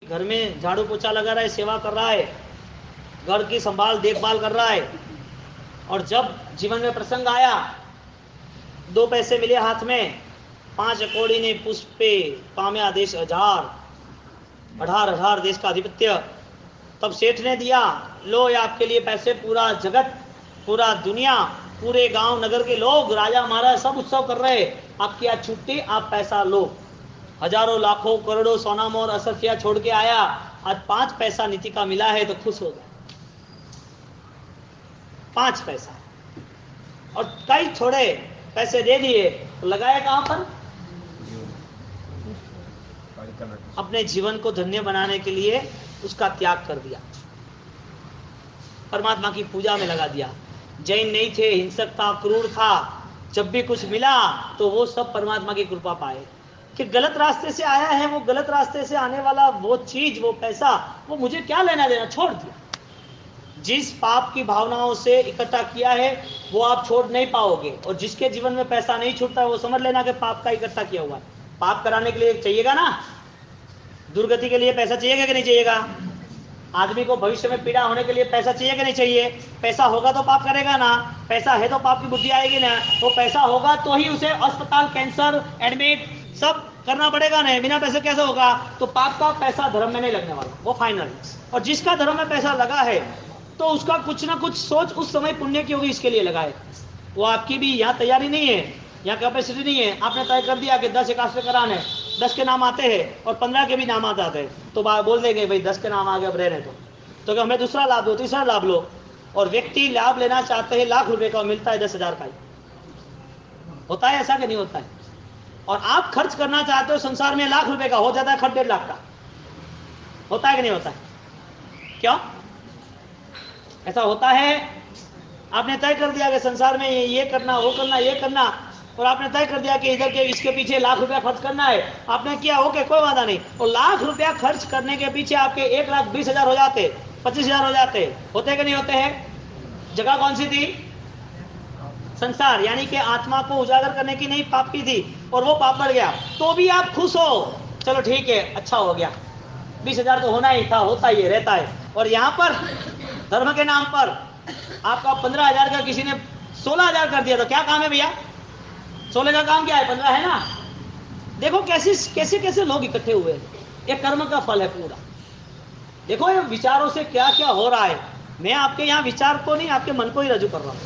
घर में झाड़ू पोछा लगा रहा है, सेवा कर रहा है, घर की संभाल देखभाल कर रहा है, और जब जीवन में प्रसंग आया, 2 पैसे मिले हाथ में, 5 कौड़ी ने पुष्पे पाम्या देश 18 देश का अधिपत्य। तब सेठ ने दिया, लो ये आपके लिए पैसे, पूरा जगत, पूरा दुनिया, पूरे गांव नगर के लोग, राजा महाराज सब उत्सव कर रहे, आपकी आज छुट्टी, आप पैसा लो। हजारों लाखों करोड़ों सोना मोर असरफिया छोड़ के आया, आज 5 पैसा नीति का मिला है तो खुश हो गया। 5 पैसा, और कई थोड़े पैसे दे दिए, तो लगाया कहां पर? अपने जीवन को धन्य बनाने के लिए उसका त्याग कर दिया, परमात्मा की पूजा में लगा दिया। जैन नहीं थे, हिंसक था, क्रूर था, जब भी कुछ मिला तो वो सब परमात्मा की कृपा पाए। कि गलत रास्ते से आया है, वो गलत रास्ते से आने वाला वो चीज, वो पैसा, वो मुझे क्या लेना देना, छोड़ दिया। जिस पाप की भावनाओं से इकट्ठा किया है वो आप छोड़ नहीं पाओगे, और जिसके जीवन में पैसा नहीं छूटता है वो समझ लेना कि पाप का इकट्ठा किया हुआ है। पाप कराने के लिए चाहिएगा ना, दुर्गति के लिए पैसा चाहिएगा कि नहीं चाहिएगा? आदमी को भविष्य में पीड़ा होने के लिए पैसा चाहिए कि नहीं चाहिए? पैसा होगा तो पाप करेगा ना, पैसा है तो पाप की बुद्धि आएगी ना, वो पैसा होगा तो ही उसे अस्पताल, कैंसर, एडमिट सब करना पड़ेगा ना, बिना पैसे कैसे होगा? तो पाप का पैसा धर्म में नहीं लगने वाला, वो फाइनल। और जिसका धर्म में पैसा लगा है तो उसका कुछ ना कुछ सोच उस समय पुण्य की होगी, इसके लिए लगा है। वो आपकी भी यहाँ तैयारी नहीं है, यहाँ कैपेसिटी नहीं है, आपने तय कर दिया कि 10 एकाश्रय कराने, 10 के नाम आते हैं और 15 के भी नाम आते हैं, तो बोल देंगे भाई 10 के नाम आ गए, अब रहने तो हमें दूसरा लाभ दो, तीसरा लाभ लो। और व्यक्ति लाभ लेना चाहते हैं लाख रुपए का, मिलता है 10,000 का ही। होता है ऐसा कि नहीं होता है? और आप खर्च करना चाहते हो संसार में लाख रुपए का, हो जाता है खर्च 1.5 लाख का। होता है कि नहीं होता है? क्यों ऐसा होता है? आपने तय कर दिया कि संसार में ये करना, वो करना, ये करना, और आपने तय कर दिया कि इधर के इसके पीछे लाख रुपया खर्च करना है, आपने किया, ओके कोई वादा नहीं। और लाख रुपया खर्च करने के पीछे आपके 1,20,000 हो जाते, 25,000 हो जाते, होते कि नहीं होते हैं? जगह कौन सी थी? संसार, यानी कि आत्मा को उजागर करने की नहीं, पाप की थी, और वो पाप बढ़ गया, तो भी आप खुश हो, चलो ठीक है, अच्छा हो गया, 20,000 तो होना ही था, होता ही है, रहता है। और यहाँ पर धर्म के नाम पर आपका 15,000 का किसी ने 16,000 कर दिया, तो क्या काम है भैया? 16 का काम क्या है? 15 है ना। देखो कैसे कैसे लोग इकट्ठे हुए, ये कर्म का फल है पूरा। देखो ये विचारों से क्या क्या हो रहा है। मैं आपके यहाँ विचार को नहीं, आपके मन को ही रजू कर रहा हूँ।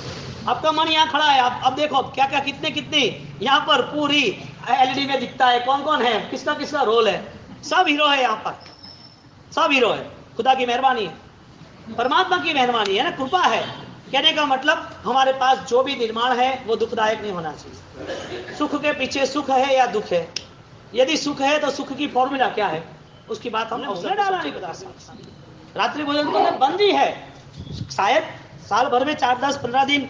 आपका मन यहाँ खड़ा है, आप अब देखो क्या क्या कितने कितने यहाँ पर पूरी LED में दिखता है, कौन कौन है, किसका किसका रोल है, सब हीरो है यहाँ पर, सब हीरो है। खुदा की मेहरबानी है, परमात्मा की मेहरबानी है ना, कृपा है। कहने का मतलब हमारे पास जो भी निर्माण है वो दुखदायक नहीं होना चाहिए। सुख के पीछे सुख है या दुख है? यदि सुख है तो सुख की फॉर्मूला क्या है, उसकी बात हमने उसने डाला नहीं पता। रात्रि भोजन तो बंद ही है, शायद साल भर में 4, 10, 15 दिन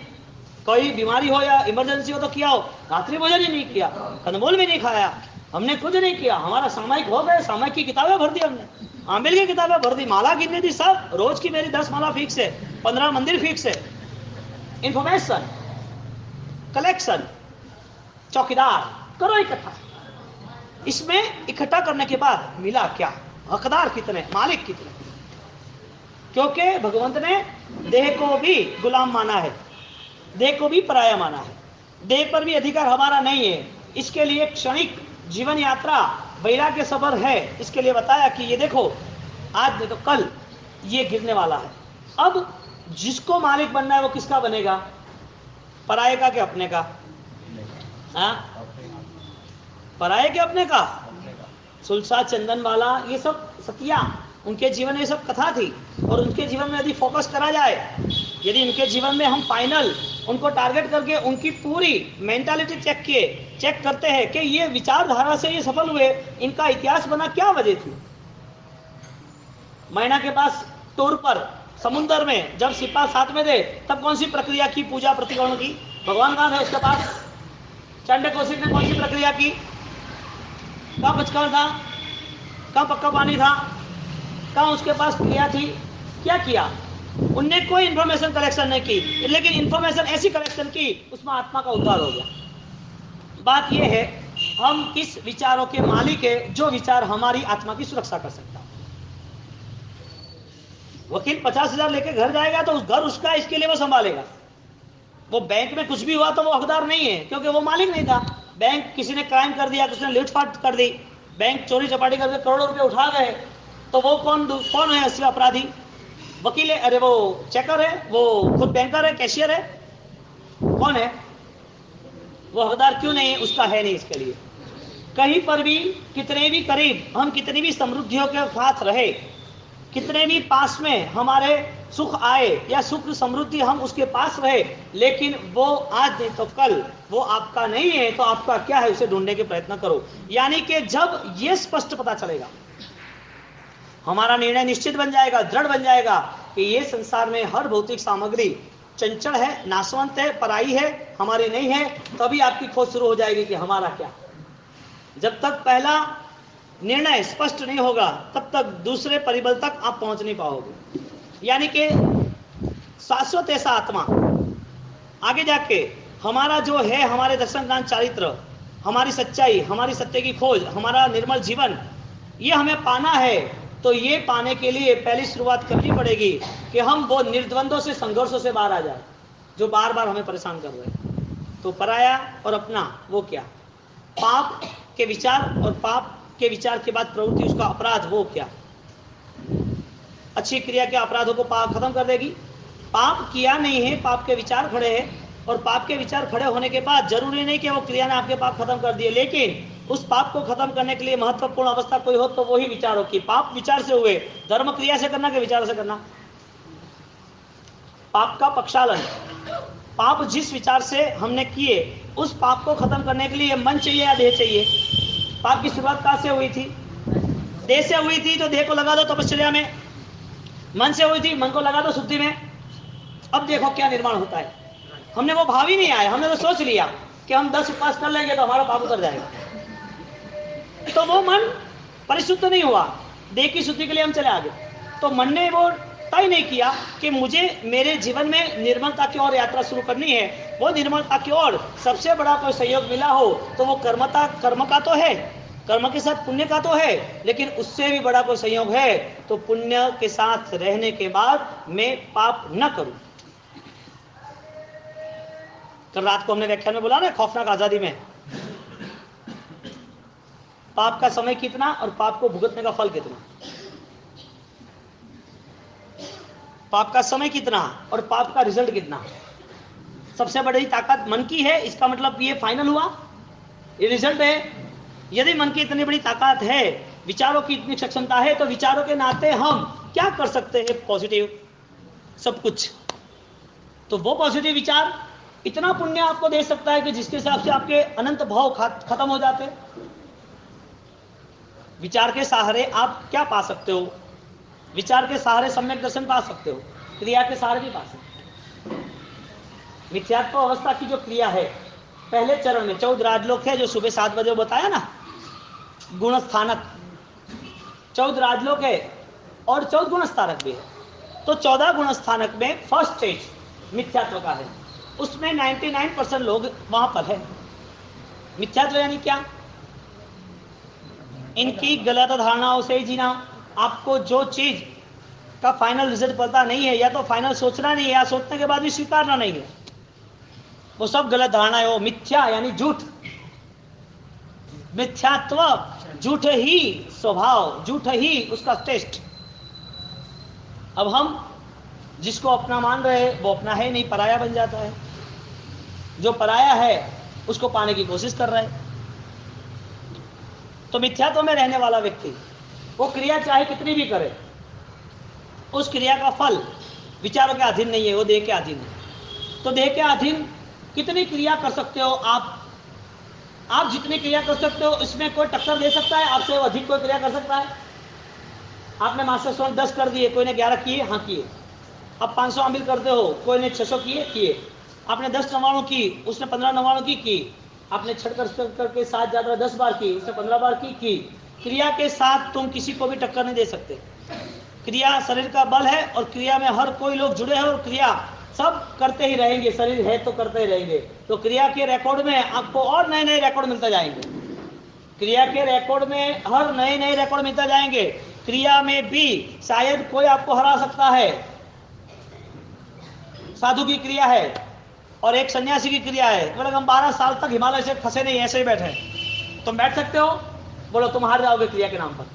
कोई बीमारी हो या इमरजेंसी हो तो किया हो, रात्रि भोजन ही नहीं किया, कंदमूल भी नहीं खाया, हमने कुछ नहीं किया। हमारा सामयिक हो गए, सामयिक की किताबें भर दी हमने, आमिल की किताबें भर दी, माला कितनी थी सब, रोज की मेरी 10 माला फिक्स है, 15 मंदिर फिक्स है। इंफॉर्मेशन कलेक्शन, चौकीदार करो इकट्ठा। इसमें इकट्ठा करने के बाद मिला क्या? हकदार कितने, मालिक कितने? क्योंकि भगवंत ने देह को भी गुलाम माना है, देह को भी पराया माना है, देह पर भी अधिकार हमारा नहीं है। इसके लिए क्षणिक जीवन यात्रा, वैराग्य सफर है। इसके लिए बताया कि ये देखो आज नहीं तो कल ये गिरने वाला है। अब जिसको मालिक बनना है वो किसका बनेगा? पराये का कि अपने का? हाँ, पराये के अपने का? सुलसा चंदन वाला, ये सब सतिया, उनके जीवन में ये सब कथा थी। और उनके जीवन में यदि फोकस करा जाए, यदि उनके जीवन में हम फाइनल उनको टारगेट करके उनकी पूरी मेंटालिटी चेक करते हैं कि ये विचारधारा से ये सफल हुए, इनका इतिहास बना, क्या वजह थी। मैना के पास टूर पर समुद्र में जब सिपा साथ में थे तब कौन सी प्रक्रिया की, पूजा प्रतिक्रमण की? भगवान कहाँ थे उसके पास? चंड कौशिक ने कौन सी प्रक्रिया की? कहाँ बचकर था, कहाँ पक्का पानी था, कहाँ उसके पास क्रिया थी, क्या किया? उनने कोई इंफॉर्मेशन कलेक्शन नहीं की, लेकिन इंफॉर्मेशन ऐसी कलेक्शन की उसमें आत्मा का उद्धार हो गया। बात यह है हम किस विचारों के मालिक है, जो विचार हमारी आत्मा की सुरक्षा कर सकता है। वकील 50,000 लेके घर जाएगा तो उस घर उसका है, इसके लिए वो संभालेगा। वो बैंक में कुछ भी हुआ तो वो हकदार नहीं है, क्योंकि वो मालिक नहीं था। बैंक किसी ने क्राइम कर दिया, किसी ने लूटपाट कर दी, बैंक चोरी चपाटी करके करोड़ों रुपए उठा गए, तो वो कौन है असली अपराधी? वकील है? अरे वो चेकर है, वो खुद बैंकर है, कैशियर है, कौन है? वो हकदार क्यों नहीं है? उसका है नहीं इसके लिए। कहीं पर भी कितने भी करीब हम, कितनी भी समृद्धियों के साथ रहे, कितने भी पास में हमारे सुख आए या सुख समृद्धि हम उसके पास रहे, लेकिन वो आज नहीं तो कल वो आपका नहीं है, तो आपका क्या है उसे ढूंढने के प्रयत्न करो। यानी कि जब ये स्पष्ट पता चलेगा, हमारा निर्णय निश्चित बन जाएगा, दृढ़ बन जाएगा कि ये संसार में हर भौतिक सामग्री चंचल है, नाशवंत है, पराई है, हमारी नहीं है, तभी आपकी खोज शुरू हो जाएगी कि हमारा क्या। जब तक पहला निर्णय स्पष्ट नहीं होगा तब तक दूसरे परिबल तक आप पहुंच नहीं पाओगे। यानी कि शाश्वत ऐसा आत्मा आगे जाके हमारा जो है, हमारे दर्शन ज्ञान चारित्र, हमारी सच्चाई, हमारी सत्य की खोज, हमारा निर्मल जीवन, ये हमें पाना है। तो ये पाने के लिए पहली शुरुआत करनी पड़ेगी कि हम वो निर्द्वंदों से, संघर्षों से बाहर आ जाए जो बार बार हमें परेशान कर रहे हैं। तो पराया और अपना वो क्या, पाप के विचार और पाप के विचार के बाद प्रवृत्ति, उसका अपराध वो क्या। अच्छी क्रिया के अपराधों को पाप खत्म कर देगी। पाप किया नहीं है, पाप के विचार खड़े हैं, और पाप के विचार खड़े होने के बाद जरूरी नहीं कि वो क्रिया ने आपके पाप खत्म कर दिए, लेकिन उस पाप को खत्म करने के लिए महत्वपूर्ण अवस्था कोई हो तो वही विचार हो कि पाप विचार से हुए। धर्म क्रिया से करना कि विचार से करना। पाप का प्रक्षालन, पाप जिस विचार से हमने किए उस पाप को खत्म करने के लिए मन चाहिए या देह चाहिए? पाप की शुरुआत कहाँ से हुई थी? देह से हुई थी, तो देह को लगा दो तपश्चर्या में। मन से हुई थी, मन को लगा दो शुद्धि में। अब देखो क्या निर्माण होता है। हमने वो भाव ही नहीं आया, हमने तो सोच लिया कि हम 10 उपास कर लेंगे तो हमारा पाप उतर जाएगा, तो वो मन परिशुद्ध नहीं हुआ। देह की शुद्धि के लिए हम चले आगे, तो मन ने वो तय नहीं किया कि मुझे मेरे जीवन में निर्मलता की ओर यात्रा शुरू करनी है। वो निर्मलता की ओर सबसे बड़ा कोई सहयोग मिला हो तो वो कर्म का तो है, कर्म के साथ पुण्य का तो है, लेकिन उससे भी बड़ा कोई संयोग है तो पुण्य के साथ रहने के बाद मैं पाप न करूं। कल रात को हमने व्याख्यान में बोला ना, खौफनाक आजादी में पाप का समय कितना और पाप को भुगतने का फल कितना। पाप का समय कितना और पाप का रिजल्ट कितना। सबसे बड़ी ताकत मन की है, इसका मतलब ये फाइनल हुआ, ये रिजल्ट है। यदि मन की इतनी बड़ी ताकत है, विचारों की इतनी क्षमता है, तो विचारों के नाते हम क्या कर सकते हैं? पॉजिटिव सब कुछ। तो वो पॉजिटिव विचार इतना पुण्य आपको दे सकता है कि जिसके हिसाब से आपके अनंत भाव खत्म हो जाते। विचार के सहारे आप क्या पा सकते हो? विचार के सहारे सम्यक दर्शन पा सकते हो, क्रिया के सहारे भी पा सकते हो। मिथ्यात्व अवस्था की जो क्रिया है पहले चरण में 14 राजलोक है, जो सुबह 7 बजे बताया ना, गुण स्थानक 14 राजलोक है और 14 गुण स्थानक भी है। तो 14 गुण स्थानक में फर्स्ट स्टेज मिथ्यात्व का है, उसमें 99% लोग वहां पर है। मिथ्यात्व यानी क्या? इनकी गलत धारणाओं से ही जीना। आपको जो चीज का फाइनल रिजल्ट पता नहीं है, या तो फाइनल सोचना नहीं है, या सोचने के बाद भी स्वीकारना नहीं है, वो सब गलत धारणा है। वो मिथ्या यानी झूठ, मिथ्यात्व झूठ ही स्वभाव, झूठ ही उसका टेस्ट। अब हम जिसको अपना मान रहे हैं वो अपना है नहीं, पराया बन जाता है। जो पराया है उसको पाने की कोशिश कर रहा है। तो मिथ्यात्व में रहने वाला व्यक्ति वो क्रिया चाहे कितनी भी करे, उस क्रिया का फल विचारों के अधीन नहीं है, वो देह के अधीन है। तो देह के अधीन कितनी क्रिया कर सकते हो आप जितनी क्रिया कर सकते हो, इसमें कोई टक्कर दे सकता है आपसे अधिक कोई क्रिया कर सकता है? आपने मास्टर स्टोन 10 कर दिए, कोई ने 11 किए, हाँ किए। अब 500 अमील करते हो, कोई ने 600 किए। आपने 10 नवाणु की, उसने 15 नवाणु की। आपने 6 करके 7 ज्यादा 10 बार की, उसने 15 बार की। क्रिया के साथ तुम किसी को भी टक्कर नहीं दे सकते। क्रिया शरीर का बल है, और क्रिया में हर कोई लोग जुड़े हैं, और क्रिया सब करते ही रहेंगे, शरीर है तो करते ही रहेंगे। तो क्रिया के रिकॉर्ड में आपको और नए नए रिकॉर्ड मिलते जाएंगे। क्रिया के रिकॉर्ड में हर नए नए रिकॉर्ड मिलते जाएंगे। क्रिया में भी शायद कोई आपको हरा सकता है। साधु की क्रिया है और एक सन्यासी की क्रिया है। अगर हम 12 साल तक हिमालय से फंसे नहीं, ऐसे ही बैठे, तुम बैठ सकते हो? बोलो तुम हार जाओगे क्रिया के नाम पर।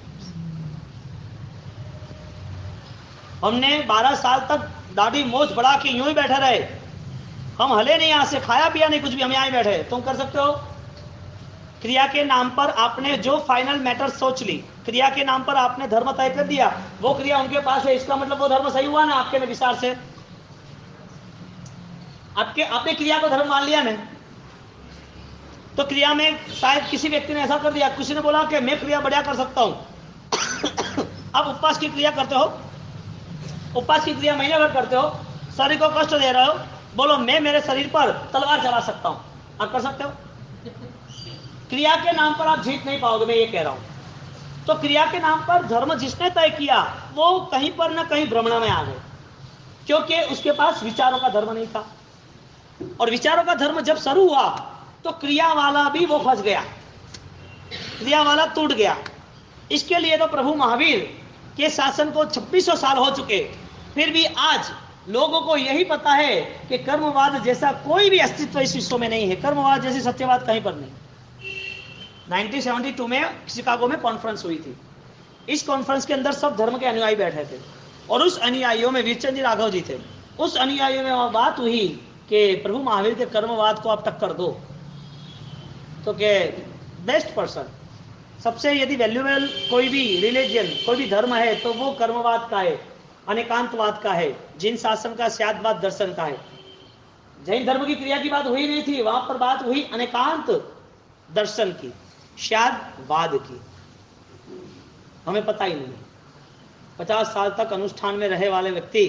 हमने 12 साल तक दाढ़ी मोछ बढ़ा के यूं ही बैठे रहे, हम हले नहीं, यहां से खाया पिया नहीं कुछ भी, हम यहां ही बैठे। तुम कर सकते हो? क्रिया के नाम पर आपने जो फाइनल मैटर सोच ली, क्रिया के नाम पर आपने धर्म तय कर दिया, वो क्रिया उनके पास है, इसका मतलब वो धर्म सही हुआ ना आपके विचार से? आपने क्रिया को धर्म मान लिया नहीं। तो क्रिया में शायद किसी व्यक्ति ने ऐसा कर दिया, किसी ने बोला कि मैं क्रिया बढ़िया कर सकता हूं। अब उपवास की क्रिया करते हो, उपवास की क्रिया महीने भर करते हो, शरीर को कष्ट दे रहे हो, बोलो मैं मेरे शरीर पर तलवार चला सकता हूं, आप कर सकते हो? क्रिया के नाम पर आप जीत नहीं पाओगे, मैं ये कह रहा हूं। तो क्रिया के नाम पर धर्म जिसने तय किया वो कहीं पर ना कहीं भ्रमण में आ गए, क्योंकि उसके पास विचारों का धर्म नहीं था। और विचारों का धर्म जब शुरू हुआ तो क्रिया वाला भी वो फंस गया, क्रिया वाला टूट गया। इसके लिए तो प्रभु महावीर के शासन को 2600 साल हो चुके, फिर भी आज लोगों को यही पता है कि कर्मवाद जैसा कोई भी अस्तित्व इस विश्व में नहीं है, कर्मवाद जैसी सत्यवाद कहीं पर नहीं। 1972 में शिकागो में कॉन्फ्रेंस हुई थी। इस कॉन्फ्रेंस के अंदर सब धर्म के अनुयायी बैठे थे और उस अनुयायियों में वीरचंद जी राघव जी थे। उस अनुयायियों में बात हुई कि प्रभु महावीर के कर्मवाद को आप टक्कर दो। तो के बेस्ट पर्सन, सबसे यदि वैल्यूएबल कोई भी रिलीजन, कोई भी धर्म है तो वो कर्मवाद का है, अनेकांतवाद का है, जिन शासन का स्यादवाद दर्शन का है। जैन धर्म की क्रिया की बात हुई नहीं थी, वहां पर बात हुई अनेकांत दर्शन की, स्यादवाद की। हमें पता ही नहीं। 50 साल तक अनुष्ठान में रहे वाले व्यक्ति,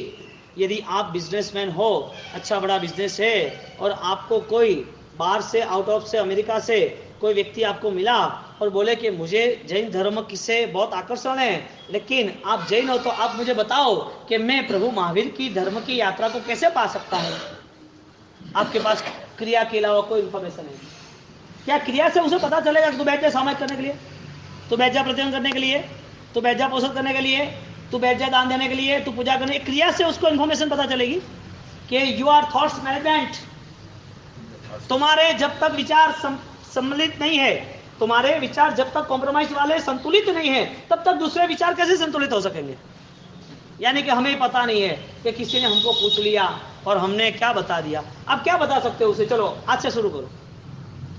यदि आप बिजनेसमैन हो, अच्छा बड़ा बिजनेस है, और आपको कोई बाहर से, आउट ऑफ से, अमेरिका से कोई व्यक्ति आपको मिला और बोले कि मुझे जैन धर्म से बहुत आकर्षण है, लेकिन आप जैन हो तो आप मुझे बताओ कि मैं प्रभु महावीर की धर्म की यात्रा को कैसे पा सकता हूं। आपके पास क्रिया के अलावा कोई इंफॉर्मेशन नहीं। क्या क्रिया से उसे पता चलेगा कि तू बैठ जा सामाजिक करने के लिए, तू बैठ जा प्रतिबंध करने के लिए, तू बैठ जा पोषण करने के लिए, तू बैठ जा दान देने के लिए, तू पूजा करने? क्रिया से उसको इंफॉर्मेशन पता चलेगी कि यू आर थॉट्स मैनेजमेंट। तुम्हारे जब तक विचार सम्मिलित नहीं है, तुम्हारे विचार जब तक कॉम्प्रोमाइज वाले संतुलित नहीं है, तब तक दूसरे विचार कैसे संतुलित हो सकेंगे? यानी कि हमें पता नहीं है कि किसी ने हमको पूछ लिया और हमने क्या बता दिया। आप क्या बता सकते हो उसे? चलो आज से शुरू करो।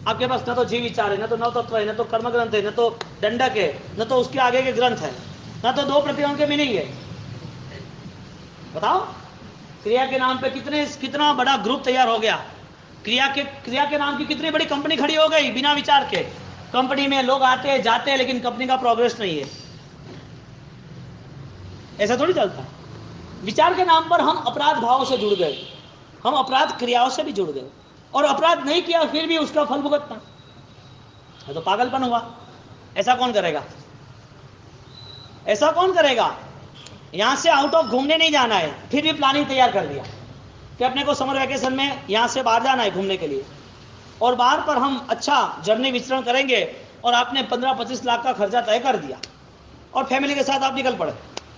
आपके पास न तो जीव विचार है, न तो नव तत्व है, न तो कर्म ग्रंथ है, न तो दंडक है, न तो उसके आगे के ग्रंथ है, न तो 2 प्रतिबंध के मीनिंग है। बताओ, क्रिया के नाम पे कितना बड़ा ग्रुप तैयार हो गया। क्रिया के नाम की कितनी बड़ी कंपनी खड़ी हो गई बिना विचार के। कंपनी में लोग आते जाते हैं लेकिन कंपनी का प्रोग्रेस नहीं है। ऐसा थोड़ी चलता। विचार के नाम पर हम अपराध भाव से जुड़ गए, हम अपराध क्रियाओं से भी जुड़ गए, और अपराध नहीं किया फिर भी उसका फल भुगतना, ये तो पागलपन हुआ। ऐसा कौन करेगा? ऐसा कौन करेगा? यहां से आउट ऑफ घूमने नहीं जाना है, फिर भी प्लानिंग तैयार कर दिया कि अपने को समर वैकेशन में यहां से बाहर जाना है घूमने के लिए, और बाहर पर हम अच्छा जर्नी विचरण करेंगे, और आपने 15-25 लाख का खर्चा तय कर दिया और फैमिली के साथ आप निकल पड़े।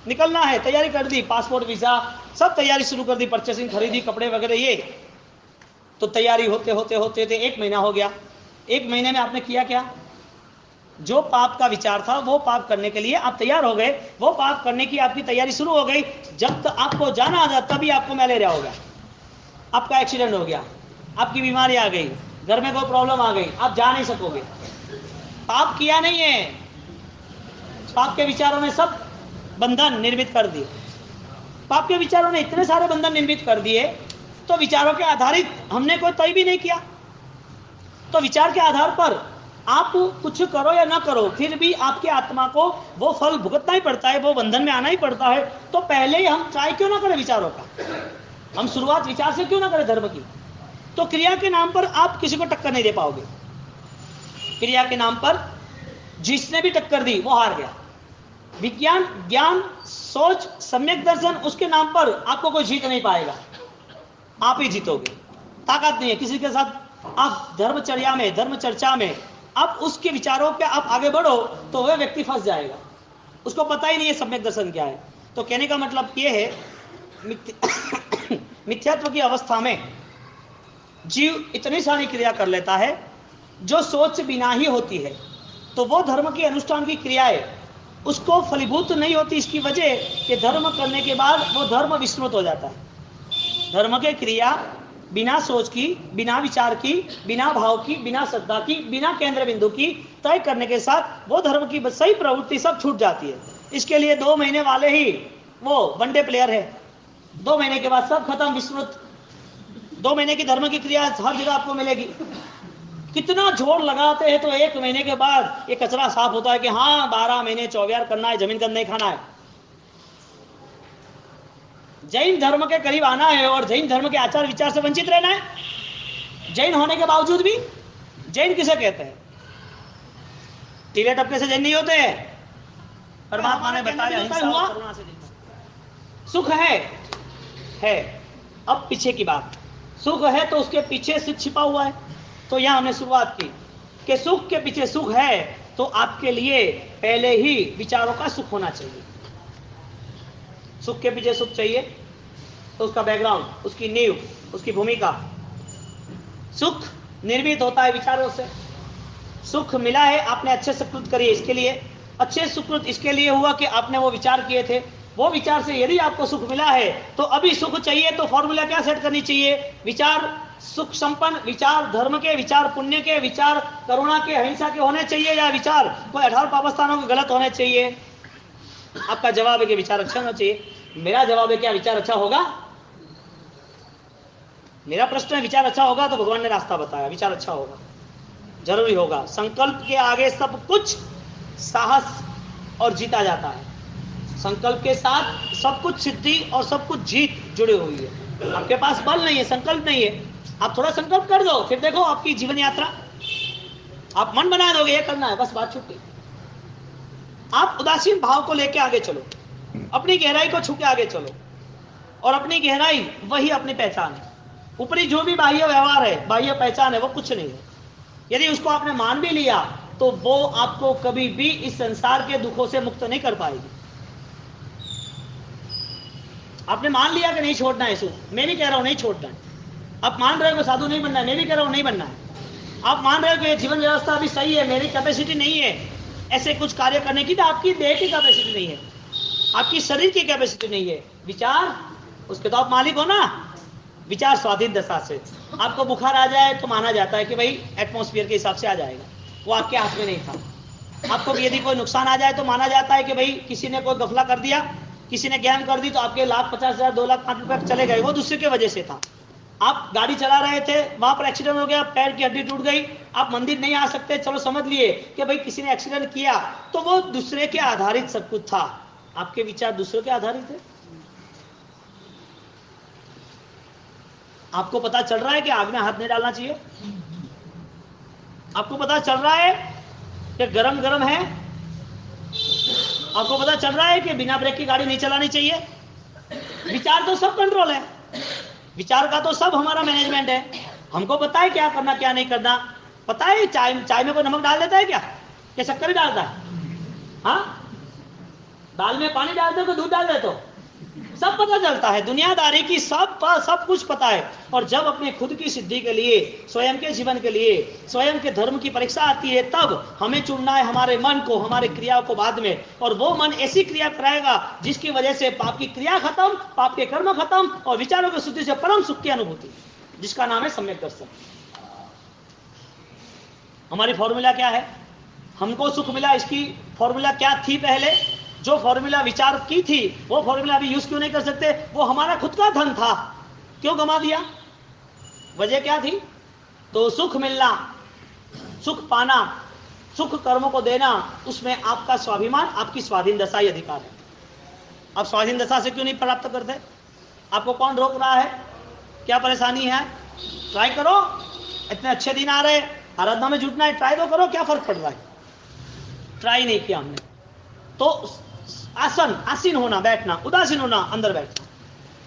निकलना है, तैयारी कर दी, पासपोर्ट वीजा सब तैयारी शुरू कर दी, परचेसिंग खरीदी, कपड़े वगैरह ये। तो तैयारी होते होते होते 1 महीना हो गया। 1 महीने में आपने किया क्या? जो पाप का विचार था वो पाप करने के लिए आप तैयार हो गए, वो पाप करने की आपकी तैयारी शुरू हो गई। जब तक आपको जाना आ जाता तभी आपको मलेरिया हो गया, आपका एक्सीडेंट हो गया, आपकी बीमारी आ गई, घर में कोई प्रॉब्लम आ गई, आप जा नहीं सकोगे। पाप किया नहीं है, पाप के विचारों ने सब बंधन निर्मित कर दिए। पाप के विचारों ने इतने सारे बंधन निर्मित कर दिए, तो विचारों के आधारित हमने कोई तय भी नहीं किया। तो विचार के आधार पर आप कुछ करो या ना करो, फिर भी आपकी आत्मा को वो फल भुगतना ही पड़ता है, वो बंधन में आना ही पड़ता है। तो पहले ही हम ट्राई क्यों ना करें विचारों का? हम शुरुआत विचार से क्यों ना करें धर्म की? तो क्रिया के नाम पर आप किसी को टक्कर नहीं दे पाओगे। क्रिया के नाम पर जिसने भी टक्कर दी वो हार गया। विज्ञान, ज्ञान, सोच, सम्यक दर्शन, उसके नाम पर आपको कोई जीत नहीं पाएगा, आप ही जीतोगे। ताकत नहीं है किसी के साथ। आप धर्मचर्या में, धर्म चर्चा में आप उसके विचारों पे आप आगे बढ़ो तो वह व्यक्ति फंस जाएगा। उसको पता ही नहीं है सम्यक दर्शन क्या है। तो कहने का मतलब ये है, मिथ्यात्व की अवस्था में जीव इतनी सारी क्रिया कर लेता है जो सोच बिना ही होती है, तो वो धर्म के अनुष्ठान की क्रियाएं उसको फलीभूत नहीं होती। इसकी वजह कि धर्म करने के बाद वो धर्म विस्मृत हो जाता है। धर्म के क्रिया बिना सोच की, बिना विचार की, बिना भाव की, बिना श्रद्धा की, बिना केंद्र बिंदु की तय करने के साथ वो धर्म की सही प्रवृत्ति सब छूट जाती है। इसके लिए 2 महीने वाले ही वो वनडे प्लेयर है, 2 महीने के बाद सब खत्म, विस्मृत। 2 महीने की धर्म की क्रिया हर जगह आपको मिलेगी। कितना जोर लगाते हैं तो 1 महीने के बाद ये कचरा साफ होता है कि हाँ 12 महीने चौवियार करना है, जमीन गंद नहीं खाना है। जैन धर्म के करीब आना है और जैन धर्म के आचार विचार से वंचित रहना है। जैन होने के बावजूद भी जैन किसे कहते हैं? टीले टपके से जैन नहीं होते हैं। परमात्मा ने बताया अहिंसा और करुणा से सुख है। अब पीछे की बात, सुख है तो उसके पीछे सुख छिपा हुआ है। तो यहां हमने शुरुआत की कि सुख के पीछे सुख है तो आपके लिए पहले ही विचारों का सुख होना चाहिए। सुख के पीछे सुख चाहिए तो उसका बैकग्राउंड, उसकी नींव, उसकी भूमिका। सुख निर्मित होता है विचारों से। सुख मिला है, आपने अच्छे सुकृत करिए, इसके लिए अच्छे सुकृत इसके लिए हुआ कि आपने वो विचार किए थे। वो विचार से यदि आपको सुख मिला है तो अभी सुख चाहिए तो फॉर्मूला क्या सेट करनी चाहिए? विचार सुख संपन्न, विचार धर्म के, विचार पुण्य के, विचार करुणा के, अहिंसा के होने चाहिए, या विचार कोई 18 पापस्थानों के गलत होने चाहिए? आपका जवाब है कि विचार अच्छा होना चाहिए। मेरा जवाब है क्या विचार अच्छा होगा? मेरा प्रश्न है विचार अच्छा होगा तो भगवान ने रास्ता बताया, विचार अच्छा होगा, जरूरी होगा। संकल्प के आगे सब कुछ साहस और जीता जाता है। संकल्प के साथ सब कुछ सिद्धि और सब कुछ जीत जुड़ी हुई है। आपके पास बल नहीं है, संकल्प नहीं है, आप थोड़ा संकल्प कर दो, फिर देखो आपकी जीवन यात्रा, आप मन बना दोगे ये करना है, बस बात छूट गई। आप उदासीन भाव को लेके आगे चलो, अपनी गहराई को छू के आगे चलो, और अपनी गहराई वही अपनी पहचान है। ऊपरी जो भी बाह्य व्यवहार है, बाह्य पहचान है, वो कुछ नहीं है। यदि उसको आपने मान भी लिया तो वो आपको कभी भी इस संसार के दुखों से मुक्त नहीं कर पाएगी। आपने मान लिया कि नहीं छोड़ना है सुख, मैं भी कह रहा हूं नहीं छोड़ना है। आप मान रहे हो कि साधु नहीं बनना है, मैं भी कह रहा हूं नहीं बनना है। आप मान रहे हो कि जीवन व्यवस्था अभी सही है, मेरी कैपेसिटी नहीं है ऐसे कुछ कार्य करने की, तो आपकी देह की कैपेसिटी नहीं है, आपकी शरीर की कैपेसिटी नहीं है। विचार उसके तो आप मालिक हो ना। विचार स्वाधीन दशा से, आपको बुखार आ जाए तो माना जाता है कि भाई एटमॉस्फेयर के हिसाब से आ जाएगा, वो आपके हाथ में नहीं था। आपको यदि कोई नुकसान आ जाए तो माना जाता है कि भाई किसी ने कोई गफला कर दिया, किसी ने ज्ञान कर दी, तो आपके 1,50,000 2,05,000 चले गए, वो दूसरे के वजह से था। आप गाड़ी चला रहे थे, वहां पर एक्सीडेंट हो गया, पैर की हड्डी टूट गई, आप मंदिर नहीं आ सकते, चलो समझ लिए कि भाई किसी ने एक्सीडेंट किया, तो वो दूसरे के आधारित सब कुछ था। आपके विचार दूसरों के आधारित है। आपको पता चल रहा है कि आग में हाथ नहीं डालना चाहिए, आपको पता चल रहा है कि गरम गरम है, आपको पता चल रहा है कि बिना ब्रेक की गाड़ी नहीं चलानी चाहिए। विचार तो सब कंट्रोल है, विचार का तो सब हमारा मैनेजमेंट है। हमको पता है क्या करना क्या नहीं करना। पता है चाय में कोई नमक डाल देता है क्या शक्कर ही डालता है? हाँ, दाल में पानी डाल दो, दूध डाल दे तो सब पता चलता है। दुनियादारी की सब कुछ पता है। और जब अपने खुद की सिद्धि के लिए, स्वयं के जीवन के लिए, स्वयं के धर्म की परीक्षा आती है, तब हमें चुनना है हमारे मन को, हमारे क्रियाओं को बाद में। और वो मन ऐसी क्रिया कराएगा जिसकी वजह से पाप की क्रिया खत्म, पाप के कर्म खत्म, और विचारों की शुद्धि से परम सुख की अनुभूति, जिसका नाम है सम्यक दर्शन। हमारी फॉर्मूला क्या है? हमको सुख मिला, इसकी फॉर्मूला क्या थी? पहले जो फॉर्मूला विचार की थी वो फॉर्मूला अभी यूज क्यों नहीं कर सकते? वो हमारा खुद का धन था, क्यों गमा दिया? वजह क्या थी? तो सुख मिलना, सुख पाना, सुख कर्मों को देना, उसमें आपका स्वाभिमान, आपकी स्वाधीन दशा ही अधिकार है। आप स्वाधीन दशा से क्यों नहीं प्राप्त करते? आपको कौन रोक रहा है? क्या परेशानी है? ट्राई करो, इतने अच्छे दिन आ रहे, आराधना में जुटना है, ट्राई तो करो, क्या फर्क पड़ रहा है? ट्राई नहीं किया हमने तो आसीन होना, बैठना, उदासीन होना, अंदर बैठना।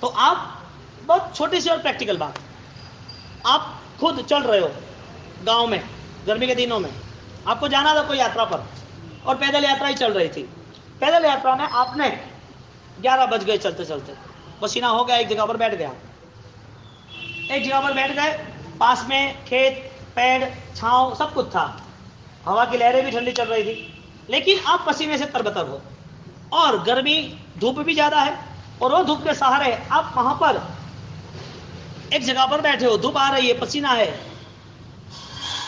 तो आप बहुत छोटी सी और प्रैक्टिकल बात, आप खुद चल रहे हो गांव में, गर्मी के दिनों में आपको जाना था कोई यात्रा पर, और पैदल यात्रा ही चल रही थी, पैदल यात्रा में आपने 11 बज गए चलते चलते, पसीना हो गया, एक जगह पर बैठ गया, एक जगह पर बैठ गए, पास में खेत पेड़ छांव सब कुछ था, हवा की लहरें भी ठंडी चल रही थी, लेकिन आप पसीने से तरबतर हो और गर्मी धूप भी ज्यादा है, और वो धूप के सहारे आप वहां पर एक जगह पर बैठे हो, धूप आ रही है, पसीना है,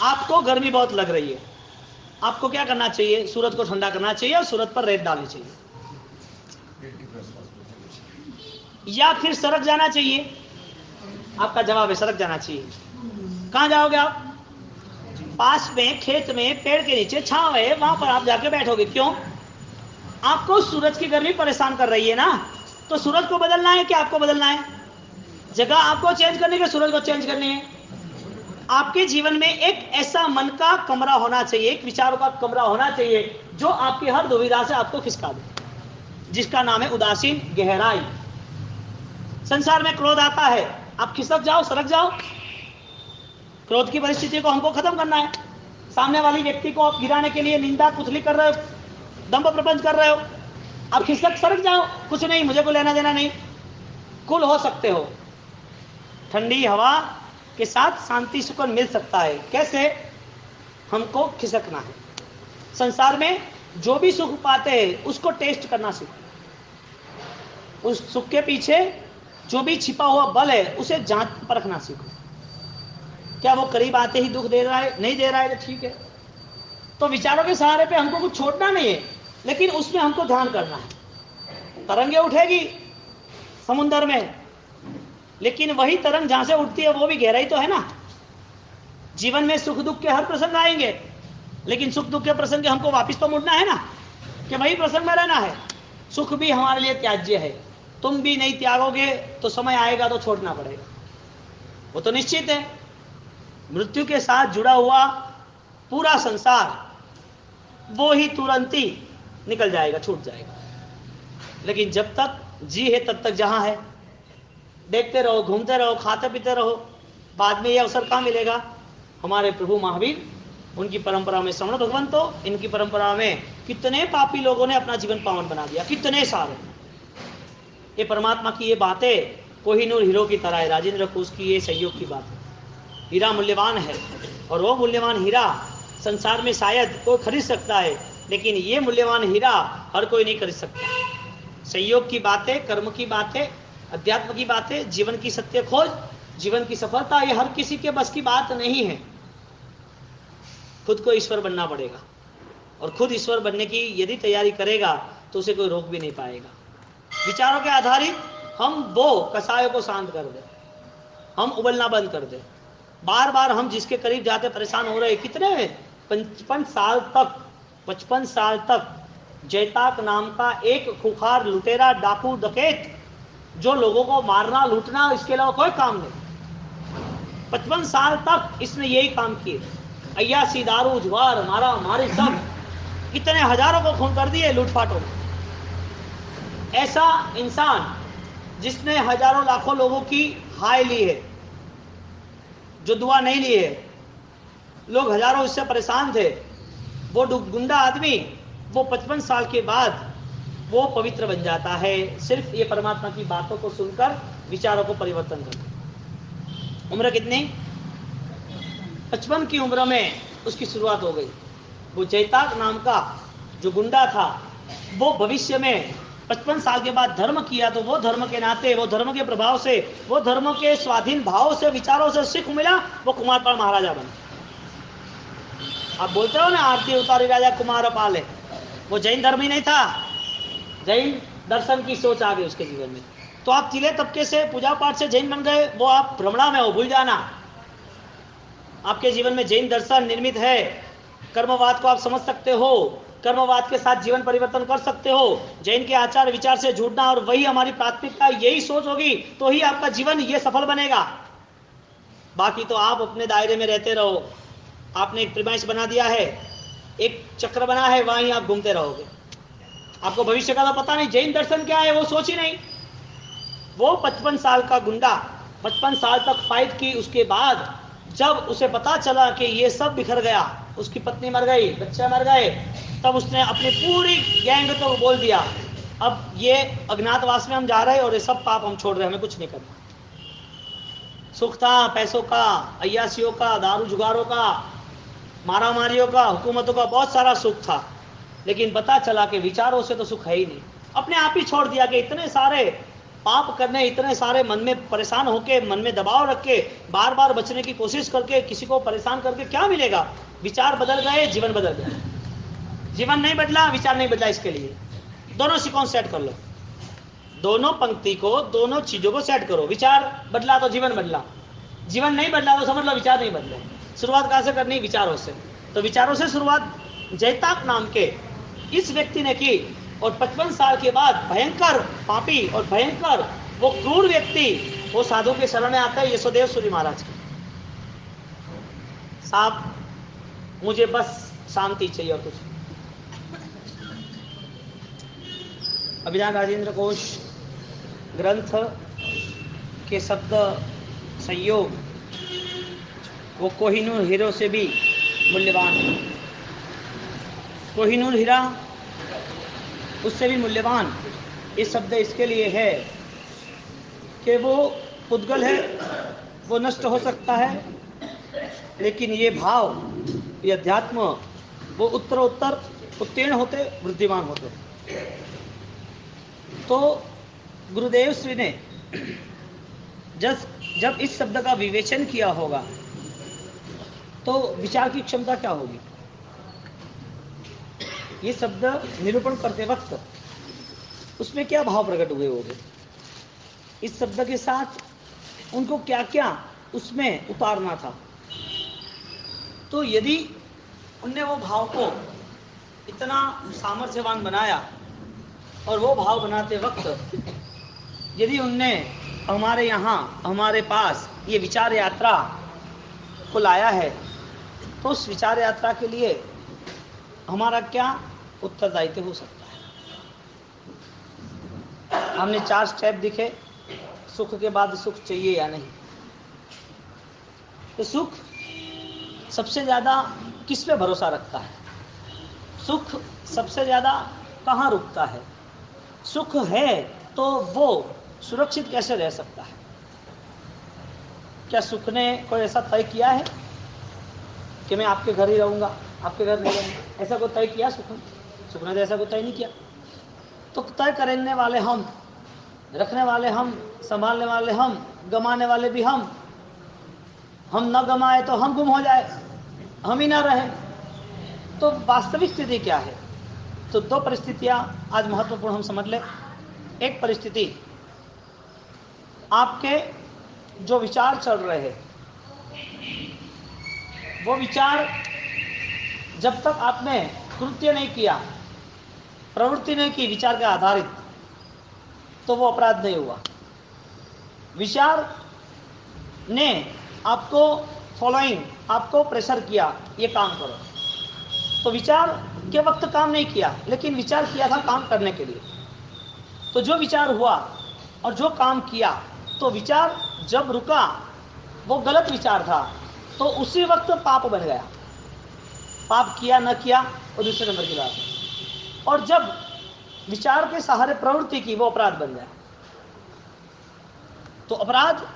आपको गर्मी बहुत लग रही है, आपको क्या करना चाहिए? सूरज को ठंडा करना चाहिए और सूरज पर रेत डालनी चाहिए, या फिर सड़क जाना चाहिए? आपका जवाब है सड़क जाना चाहिए। कहां जाओगे आप? पास में खेत में पेड़ के नीचे छांव है, वहां पर आप जाके बैठोगे। क्यों? आपको सूरज की गर्मी परेशान कर रही है ना, तो सूरज को बदलना है कि आपको बदलना है? जगह आपको चेंज करनी है, सूरज को चेंज करनी है। आपके जीवन में एक ऐसा मन का कमरा होना चाहिए, एक विचारों का कमरा होना चाहिए जो आपकी हर दुविधा से आपको खिसका दे, जिसका नाम है उदासीन गहराई। संसार में क्रोध आता है, आप खिसक जाओ, सरक जाओ, क्रोध की परिस्थिति को हमको खत्म करना है। सामने वाली व्यक्ति को आप गिराने के लिए निंदा कुचली कर रहे हो, दंभ प्रपंच कर रहे हो, आप खिसक सरक जाओ, कुछ नहीं, मुझे को लेना देना नहीं, कुल हो सकते हो। ठंडी हवा के साथ शांति सुकून मिल सकता है। कैसे? हमको खिसकना है। संसार में जो भी सुख पाते हैं उसको टेस्ट करना सीखो, उस सुख के पीछे जो भी छिपा हुआ बल है उसे जांच परखना सीखो। क्या वो करीब आते ही दुख दे रहा है? नहीं दे रहा है तो ठीक है, तो विचारों के सहारे पे हमको कुछ छोड़ना नहीं है, लेकिन उसमें हमको ध्यान करना है। तरंगे उठेगी समुद्र में, लेकिन वही तरंग जहां से उठती है वो भी गहराई तो है ना। जीवन में सुख दुख के हर प्रसंग आएंगे, लेकिन सुख दुख के प्रसंग हमको वापस तो मुड़ना है ना, कि वही प्रसंग में रहना है। सुख भी हमारे लिए त्याज्य है, तुम भी नहीं त्यागोगे तो समय आएगा तो छोड़ना पड़ेगा, वो तो निश्चित है। मृत्यु के साथ जुड़ा हुआ पूरा संसार वो ही तुरंत ही निकल जाएगा, छूट जाएगा, लेकिन जब तक जी है तब तक जहां है देखते रहो, घूमते रहो, खाते पीते रहो, बाद में ये अवसर कहां मिलेगा? हमारे प्रभु महावीर, उनकी परंपरा में श्रवण भगवंतो, इनकी परंपरा में कितने पापी लोगों ने अपना जीवन पावन बना दिया, कितने सारे। ये परमात्मा की ये बातें कोहिनूर हीरो की तरह है, राजेंद्र कोश की ये सहयोग की बात है। हीरा मूल्यवान है, और वो मूल्यवान हीरा संसार में शायद कोई खरीद सकता है, लेकिन ये मूल्यवान हीरा हर कोई नहीं खरीद सकता। सहयोग की बातें, कर्म की बातें, अध्यात्म की बातें, जीवन की सत्य खोज, जीवन की सफलता, ये हर किसी के बस की बात नहीं है। खुद को ईश्वर बनना पड़ेगा, और खुद ईश्वर बनने की यदि तैयारी करेगा तो उसे कोई रोक भी नहीं पाएगा। विचारों के आधारित हम वो कसायों को शांत कर दे, हम उबलना बंद कर दे। बार बार हम जिसके करीब जाते परेशान हो रहे, कितने 55 साल तक जैताक नाम का एक खुखार लुटेरा डाकू डकैत, जो लोगों को मारना लूटना इसके अलावा कोई काम नहीं, 55 साल तक इसने यही काम किए। अय्यासी, दारू, जुआर, मारा मारी, सब कितने हजारों को खून कर दिए लूटपाटों में। ऐसा इंसान जिसने हजारों लाखों लोगों की हाय ली है, जो दुआ नहीं ली है, लोग हजारों इससे परेशान थे, वो गुंडा आदमी वो 55 साल के बाद वो पवित्र बन जाता है, सिर्फ ये परमात्मा की बातों को सुनकर, विचारों को परिवर्तन करके। उम्र कितनी? 55 की उम्र में उसकी शुरुआत हो गई। वो जैताक नाम का जो गुंडा था, वो भविष्य में 55 साल के बाद धर्म किया, तो वो धर्म के नाते, वो धर्म के प्रभाव से, वो धर्म के स्वाधीन भाव से, विचारों से सीख मिला, वो कुमारपाल महाराजा बना। आप बोलते हो ना, आरती उतारी राजा कुमार पाले, वो जैन धर्म ही नहीं था, जैन दर्शन की सोच आ गई उसके जीवन में। तो आप तिले तबके से, पूजा पाठ से जैन बन गए, वो आप भ्रमणा में हो, भूल जाना। आपके जीवन में जैन दर्शन निर्मित है, कर्मवाद को आप समझ सकते हो, कर्मवाद के साथ जीवन परिवर्तन कर सकते हो। जैन के आचार विचार से जुड़ना, और वही हमारी प्राथमिकता, यही सोच होगी तो ही आपका जीवन ये सफल बनेगा। बाकी तो आप अपने दायरे में रहते रहो। आपने एक प्रिमाइस बना दिया है, एक चक्र बना है, वहीं आप घूमते रहोगे। आपको भविष्य का तो पता नहीं, जैन दर्शन क्या है वो सोच ही नहीं। वो 55 साल का गुंडा 55 साल तक फाइट की, उसके बाद जब उसे पता चला कि ये सब बिखर गया, उसकी पत्नी मर गई, बच्चे मर गए, तब उसने अपनी पूरी गैंग को बोल दिया, अब ये अज्ञातवास में हम जा रहे हैं और ये सब पाप हम छोड़ रहे हैं, हमें कुछ नहीं करना। सुख था पैसों का, अय्यासियों का, दारू जुगारों का, मारामारियों का, हुकूमतों का, बहुत सारा सुख था, लेकिन पता चला कि विचारों से तो सुख है ही नहीं। अपने आप ही छोड़ दिया कि इतने सारे पाप करने, इतने सारे मन में परेशान होके, मन में दबाव रख के, बार बार बचने की कोशिश करके, किसी को परेशान करके क्या मिलेगा? विचार बदल गए, जीवन बदल गया। जीवन नहीं बदला, विचार नहीं बदला। इसके लिए दोनों सीक्वेंस सेट कर लो, दोनों पंक्ति को, दोनों चीजों को सेट करो। विचार बदला तो जीवन बदला, जीवन नहीं बदला तो समझ लो विचार नहीं बदले। शुरुआत कहां से करनी? विचारों से। तो विचारों से शुरुआत जैताप नाम के इस व्यक्ति ने की, और 55 साल के बाद भयंकर पापी और भयंकर वो क्रूर व्यक्ति वो साधु के शरण में आता है, यशोदेव सूरी महाराज के। साहब मुझे बस शांति चाहिए और कुछ। अभिधान राजेंद्र कोश ग्रंथ के शब्द संयोग वो कोहिनूर हीरो से भी मूल्यवान है। कोहिनूर हीरा उससे भी मूल्यवान ये शब्द इसके लिए है कि वो पुद्गल है, वो नष्ट हो सकता है, लेकिन ये भाव, ये अध्यात्म, वो उत्तरोत्तर उत्तीर्ण होते, वृद्धिमान होते। तो गुरुदेव श्री ने जब इस शब्द का विवेचन किया होगा तो विचार की क्षमता क्या होगी? ये शब्द निरूपण करते वक्त उसमें क्या भाव प्रकट हुए होंगे? इस शब्द के साथ उनको क्या क्या उसमें उतारना था? तो यदि उनने वो भाव को इतना सामर्थ्यवान बनाया, और वो भाव बनाते वक्त यदि उनने हमारे यहाँ, हमारे पास ये विचार यात्रा को लाया है, तो उस विचार यात्रा के लिए हमारा क्या उत्तरदायित्व हो सकता है? हमने 4 स्टेप दिखे, सुख के बाद सुख चाहिए या नहीं। तो सुख सबसे ज़्यादा किस पे भरोसा रखता है? सुख सबसे ज़्यादा कहाँ रुकता है? सुख है तो वो सुरक्षित कैसे रह सकता है? क्या सुख ने कोई ऐसा तय किया है कि मैं आपके घर ही रहूँगा, आपके घर नहीं रहूँगा? ऐसा कोई तय किया सुख ने? सुख ने तो ऐसा कोई तय नहीं किया। तो तय करने वाले हम, रखने वाले हम, संभालने वाले हम, गंवाने वाले भी हम न गंवाए तो हम गुम हो जाए, हम ही ना रहे। तो वास्तविक स्थिति क्या है? तो 2 परिस्थितियां आज महत्वपूर्ण हम समझ ले। एक परिस्थिति, आपके जो विचार चल रहे हैं, वो विचार जब तक आपने कृत्य नहीं किया, प्रवृत्ति नहीं की विचार के आधारित, तो वो अपराध नहीं हुआ। विचार ने आपको फॉलोइंग, आपको प्रेशर किया, ये काम करो, तो विचार के वक्त काम नहीं किया, लेकिन विचार किया था काम करने के लिए। तो जो विचार हुआ और जो काम किया, तो विचार जब रुका वो गलत विचार था, तो उसी वक्त पाप बन गया। पाप किया न किया वो दूसरे नंबर की बात है। और जब विचार के सहारे प्रवृत्ति की, वो अपराध बन गया। तो अपराध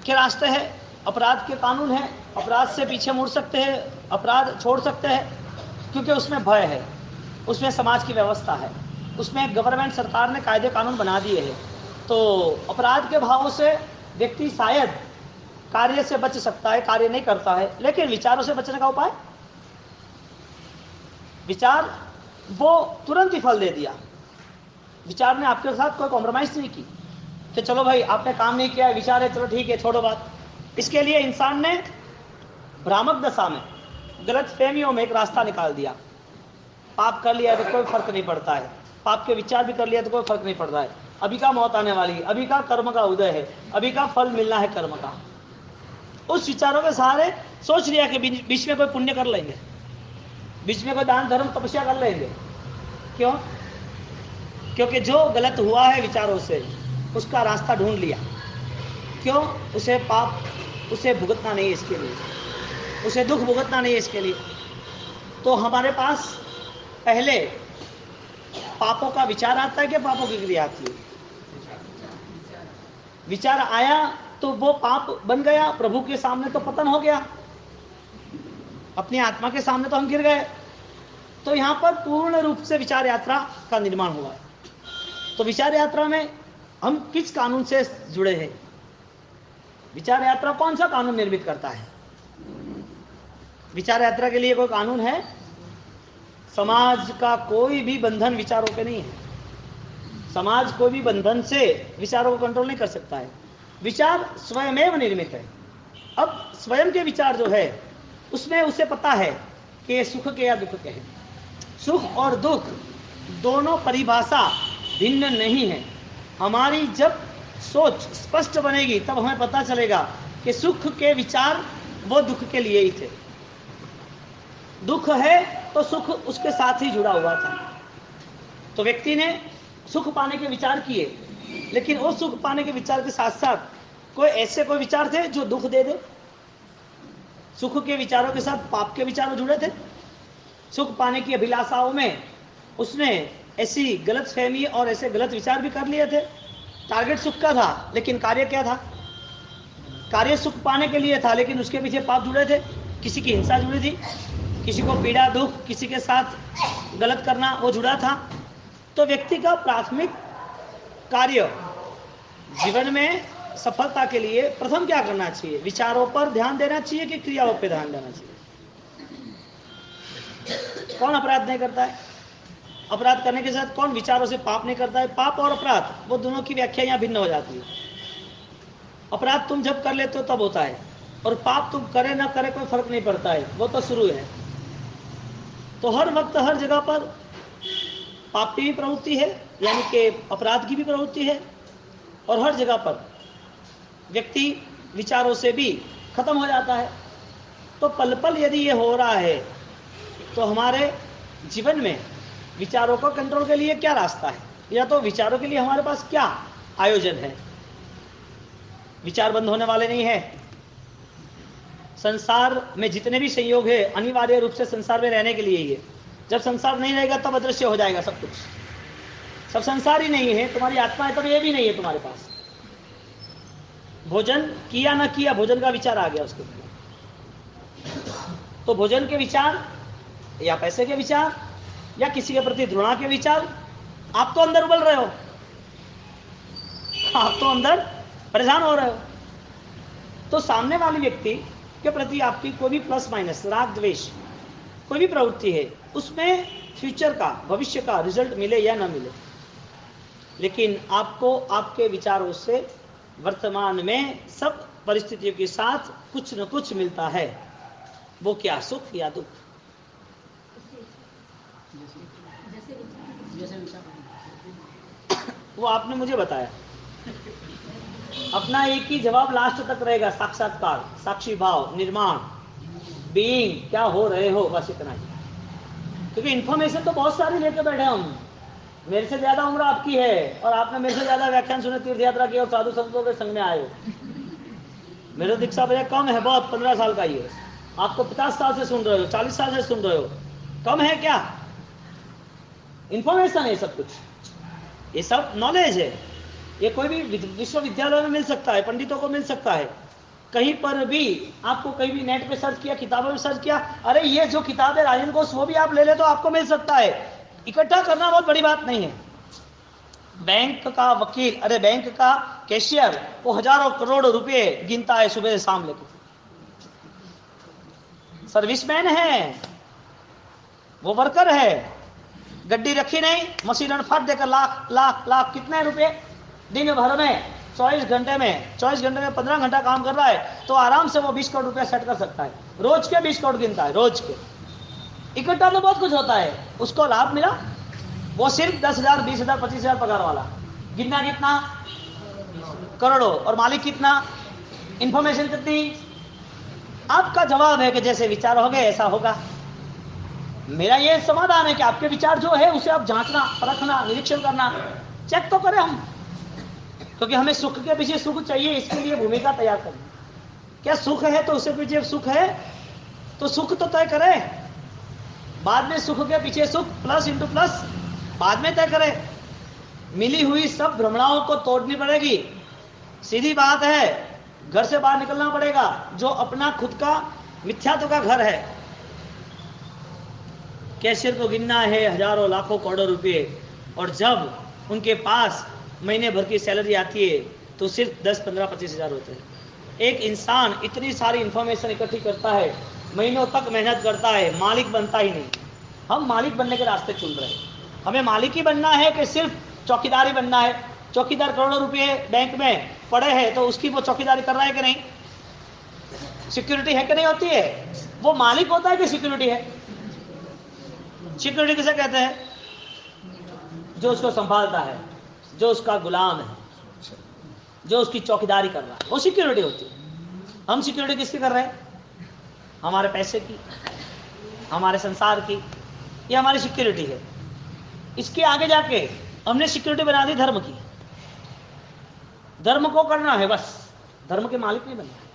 के रास्ते हैं, अपराध के कानून हैं, अपराध से पीछे मुड़ सकते हैं, अपराध छोड़ सकते हैं, क्योंकि उसमें भय है, उसमें समाज की व्यवस्था है, उसमें गवर्नमेंट, सरकार ने कायदे कानून बना दिए हैं। तो अपराध के भाव से व्यक्ति शायद कार्य से बच सकता है, कार्य नहीं करता है, लेकिन विचारों से बचने का उपाय, विचार वो तुरंत ही फल दे दिया। विचार ने आपके साथ कोई कॉम्प्रोमाइज नहीं की कि चलो भाई आपने काम नहीं किया, विचार है, चलो ठीक है छोड़ो बात। इसके लिए इंसान ने भ्रामक दशा में, गलत फहमियों में एक रास्ता निकाल दिया। पाप कर लिया तो कोई फर्क नहीं पड़ता है, पाप के विचार भी कर लिया तो कोई फर्क नहीं पड़ता है, अभी का मौत आने वाली है, अभी का कर्म का उदय है, अभी का फल मिलना है कर्म का। उस विचारों के सहारे सोच लिया कि बीच में कोई पुण्य कर लेंगे, बीच में कोई दान धर्म तपस्या कर लेंगे। क्यों? क्योंकि जो गलत हुआ है विचारों से, उसका रास्ता ढूंढ लिया। क्यों? उसे पाप, उसे भुगतना नहीं है इसके लिए, उसे दुख भुगतना नहीं है इसके लिए। तो हमारे पास पहले पापों का विचार आता है कि पापों की क्रिया आती है? विचार आया तो वो पाप बन गया, प्रभु के सामने तो पतन हो गया, अपनी आत्मा के सामने तो हम गिर गए। तो यहां पर पूर्ण रूप से विचार यात्रा का निर्माण हुआ। तो विचार यात्रा में हम किस कानून से जुड़े हैं? विचार यात्रा कौन सा कानून निर्मित करता है? विचार यात्रा के लिए कोई कानून है? समाज का कोई भी बंधन विचारों पे नहीं है। समाज कोई भी बंधन से विचारों को कंट्रोल नहीं कर सकता है। विचार स्वयमेव निर्मित है। अब स्वयं के विचार जो है उसमें उसे पता है कि ये सुख के या दुख के हैं। सुख और दुख दोनों परिभाषा भिन्न नहीं है। हमारी जब सोच स्पष्ट बनेगी तब हमें पता चलेगा कि सुख के विचार वो दुख के लिए ही थे। दुख है तो सुख उसके साथ ही जुड़ा हुआ था। तो व्यक्ति ने सुख पाने के विचार किए, लेकिन वो सुख पाने के विचार के साथ साथ कोई ऐसे कोई विचार थे जो दुख दे दे। सुख के विचारों के साथ पाप के विचार जुड़े थे। सुख पाने की अभिलाषाओं में उसने ऐसी गलत फहमी और ऐसे गलत विचार भी कर लिए थे। टारगेट सुख का था, लेकिन कार्य क्या था? कार्य सुख पाने के लिए था, लेकिन उसके पीछे पाप जुड़े थे। किसी की हिंसा जुड़ी थी, किसी को पीड़ा दुख, किसी के साथ गलत करना वो जुड़ा था। तो व्यक्ति का प्राथमिक कार्य जीवन में सफलता के लिए प्रथम क्या करना चाहिए? विचारों पर ध्यान देना चाहिए कि क्रियाओं पर ध्यान देना चाहिए? कौन अपराध नहीं करता है? अपराध करने के साथ कौन विचारों से पाप नहीं करता है? पाप और अपराध वो दोनों की व्याख्या यहाँ भिन्न हो जाती है। अपराध तुम जब कर लेते हो तब होता है, और पाप तुम करे ना करे कोई फर्क नहीं पड़ता है, वो तो शुरू है। तो हर वक्त हर जगह पर पाप की भी प्रवृत्ति है, यानी कि अपराध की भी प्रवृत्ति है, और हर जगह पर व्यक्ति विचारों से भी खत्म हो जाता है। तो पल पल यदि ये हो रहा है तो हमारे जीवन में विचारों को कंट्रोल के लिए क्या रास्ता है, या तो विचारों के लिए हमारे पास क्या आयोजन है? विचार बंद होने वाले नहीं है। संसार में जितने भी संयोग है अनिवार्य रूप से संसार में रहने के लिए ही है। जब संसार नहीं रहेगा तब अदृश्य हो जाएगा सब कुछ। सब संसार ही नहीं है, तुम्हारी आत्मा है तब ये भी नहीं है तुम्हारे पास। भोजन किया ना किया, भोजन का विचार आ गया उसके ऊपर। तो भोजन के विचार या पैसे के विचार या किसी के प्रति घृणा के विचार, आप तो अंदर उबल रहे हो, आप तो अंदर परेशान हो रहे हो। तो सामने वाले व्यक्ति के प्रति आपकी कोई भी प्लस माइनस राग द्वेष कोई भी प्रवृत्ति है, उसमें फ्यूचर का, भविष्य का रिजल्ट मिले या ना मिले, लेकिन आपको आपके विचारों से वर्तमान में सब परिस्थितियों के साथ कुछ न कुछ मिलता है। वो क्या, सुख या दुख? वो आपने मुझे बताया। अपना एक ही जवाब लास्ट तक रहेगा, साक्षात्कार, साक्षी भाव, निर्माण, बीइंग, क्या हो रहे हो, बस इतना ही। क्योंकि इन्फॉर्मेशन तो बहुत सारी लेके बैठे हम। मेरे से ज्यादा उम्र आपकी है और आपने मेरे से ज्यादा व्याख्यान सुने, तीर्थ यात्रा की और साधु संतों के संग में आए हो। मेरे दीक्षा बजा कम है बहुत, 15 साल का ही है। आपको 50 साल से सुन रहे हो, 40 साल से सुन रहे हो, कम है क्या? इंफॉर्मेशन है सब कुछ, ये सब नॉलेज है। ये कोई भी विश्वविद्यालय में मिल सकता है, पंडितों को मिल सकता है, कहीं पर भी आपको कहीं भी नेट पे सर्च किया, किताबों में सर्च किया, अरे ये जो किताब है राजन घोष वो भी आप ले ले तो आपको मिल सकता है। इकट्ठा करना बहुत बड़ी बात नहीं है। बैंक का वकील, अरे बैंक का कैशियर, वो हजारों करोड़ रुपए गिनता है सुबह से शाम लेकर। सर्विसमैन है, वो वर्कर है, गड्डी रखी नहीं, मशीन फट देकर लाख लाख लाख कितने रुपए दिन भर में 24 घंटे में 15 घंटा काम कर रहा है, तो आराम से वो 20 करोड़ रुपया सेट कर सकता है। रोज के 20 करोड़ गिनता है, रोज के। इकट्ठा तो बहुत कुछ होता है, उसको लाभ मिला, वो सिर्फ 10,000 20,000 25,000 पगार वाला, गिनना कितना? करोड़ों। और मालिक कितना? इंफॉर्मेशन कितनी? आपका जवाब है कि जैसे विचार हो गए ऐसा होगा। मेरा ये समाधान है कि आपके विचार जो है उसे आप जांचना, परखना, निरीक्षण करना, चेक तो करें हम, क्योंकि हमें सुख के पीछे सुख चाहिए, इसके लिए भूमिका तैयार करनी। क्या सुख है तो उसके पीछे सुख है, तो सुख तो तय करें। बाद में सुख के पीछे सुख, प्लस इंटू प्लस बाद में तय करे। मिली हुई सब भ्रमणाओं को तोड़नी पड़ेगी। सीधी बात है, घर से बाहर निकलना पड़ेगा। जो अपना खुद का मिथ्यात्व का घर है, कैशियर को गिनना है हजारों लाखों करोड़ों रुपए, और जब उनके पास महीने भर की सैलरी आती है तो सिर्फ 10, 15, 25 हजार होते हैं। एक इंसान इतनी सारी इंफॉर्मेशन इकट्ठी करता है, महीनों तक मेहनत करता है, मालिक बनता ही नहीं। हम मालिक बनने के रास्ते चुन रहे हैं। हमें मालिक ही बनना है कि सिर्फ चौकीदारी बनना है? चौकीदार करोड़ों रुपए बैंक में पड़े हैं तो उसकी वो चौकीदारी कर रहा है कि नहीं? सिक्योरिटी है कि नहीं होती है? वो मालिक होता है कि सिक्योरिटी है? सिक्योरिटी किसे कहते हैं? जो उसको संभालता है, जो उसका गुलाम है, जो उसकी चौकीदारी कर रहा है, वो सिक्योरिटी होती है। हम सिक्योरिटी किसकी कर रहे हैं? हमारे पैसे की, हमारे संसार की, ये हमारी सिक्योरिटी है। इसके आगे जाके हमने सिक्योरिटी बना दी धर्म की। धर्म को करना है बस, धर्म के मालिक नहीं बनना है।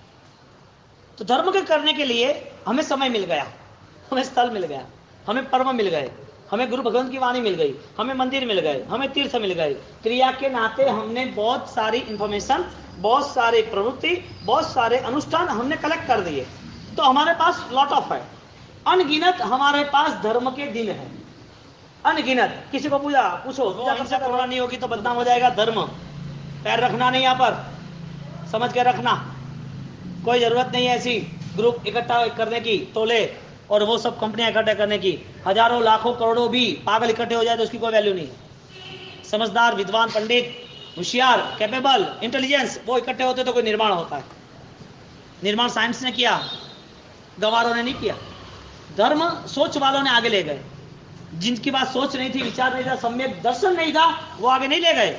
तो धर्म के करने के लिए हमें समय मिल गया, हमें स्थल मिल गया, हमें पर्व मिल गए, हमें गुरु भगवंत की वाणी मिल गई, हमें मंदिर मिल गए, हमें तीर्थ मिल गए। क्रिया के नाते हमने बहुत सारी इंफॉर्मेशन, बहुत सारी प्रवृत्ति, बहुत सारे अनुष्ठान हमने कलेक्ट कर दिए। तो हमारे पास लॉट ऑफ है, अनगिनत हमारे पास धर्म के दिन है, अनगिनत। किसी को पूजा पूछो, पूजा कब से करना नहीं होगी तो बदनाम हो जाएगा धर्म। पैर रखना नहीं, यहाँ पर समझ के रखना। कोई जरूरत नहीं है ऐसी ग्रुप इकट्ठा करने की, तोले और वो सब कंपनियां इकट्ठा करने की। हजारों लाखों करोड़ों भी पागल इकट्ठे हो जाए तो उसकी कोई वैल्यू नहीं है। समझदार, विद्वान, पंडित, होशियार, कैपेबल, इंटेलिजेंस, वो इकट्ठे होते तो कोई निर्माण होता है। निर्माण साइंस ने किया, गंवारों ने नहीं किया। धर्म सोच वालों ने आगे ले गए। जिनकी बात सोच नहीं थी, विचार नहीं था, सम्यक दर्शन नहीं था, वो आगे नहीं ले गए।